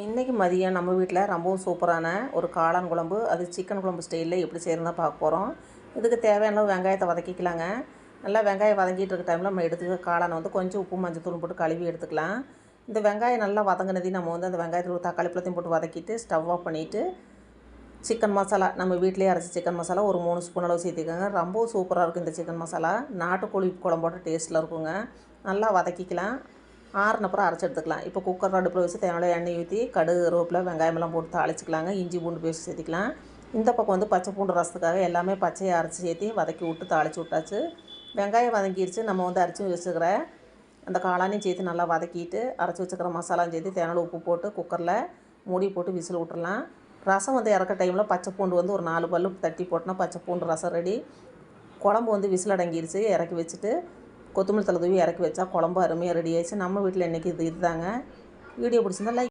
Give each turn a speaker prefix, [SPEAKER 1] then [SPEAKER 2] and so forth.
[SPEAKER 1] இன்றைக்கி மதியம் நம்ம வீட்டில் ரொம்பவும் சூப்பரான ஒரு காளான் குழம்பு, அது சிக்கன் குழம்பு ஸ்டைலில் எப்படி செய்யணும்னு பார்க்க போகிறோம். இதுக்கு தேவையான அளவு வெங்காயத்தை வதக்கிக்கலாங்க. நல்லா வெங்காயம் வதங்கிட்டு இருக்க டைமில் நம்ம எடுத்துக்க காளானை கொஞ்சம் உப்பு மஞ்சத்தூள் போட்டு கழுவி எடுத்துக்கலாம். இந்த வெங்காயம் நல்லா வதங்கினதையும் நம்ம அந்த வெங்காயத்தில் தக்காளி பழத்தையும் போட்டு வதக்கிட்டு ஸ்டவ் ஆஃப் பண்ணிவிட்டு சிக்கன் மசாலா நம்ம வீட்டிலேயே அரைச்சி சிக்கன் மசாலா ஒரு 3 ஸ்பூன் அளவு சேர்த்துக்கோங்க. ரொம்ப சூப்பராக இருக்கும் இந்த சிக்கன் மசாலா. நாட்டுக்கோழி குழம்போட டேஸ்ட்டில் இருக்குங்க. நல்லா வதக்கிக்கலாம். ஆறுனப்புறம் அரைச்சி எடுத்துக்கலாம். இப்போ குக்கர் அடுப்பில் வச்சு தேவையான எண்ணெய் ஊற்றி கடுகு கருவேப்பிலை வெங்காயமெல்லாம் போட்டு தாளிச்சிக்கலாங்க. இஞ்சி பூண்டு பேஸ்ட் சேர்த்திக்கலாம். இந்த பக்கம் பச்சை பூண்டு ரசத்துக்காக எல்லாமே பச்சையை அரைச்சி சேர்த்து வதக்கி விட்டு தாளித்து விட்டாச்சு. வெங்காயம் வதங்கிடுச்சு. நம்ம அரைச்சி வச்சுக்கிற அந்த காளானையும் சேர்த்து நல்லா வதக்கிட்டு அரைச்சி வச்சுக்கிற மசாலாவும் சேர்த்து தேவையான உப்பு போட்டு குக்கரில் மூடி போட்டு விசில் விட்டுறலாம். ரசம் இறக்க டைமில் பச்சை பூண்டு ஒரு 4 பல்லு தட்டி போட்டோன்னா பச்சை பூண்டு ரசம் ரெடி. குழம்பு விசில் அடங்கிடுச்சு. இறக்கி வச்சுட்டு கொத்தமல்லி தழை தூவி இறக்கி வச்சா குழம்பு அருமையாக ரெடி ஆயிடுச்சு. நம்ம வீட்டில் இன்றைக்கி இதுதாங்க. வீடியோ பிடிச்சிருந்தா லைக்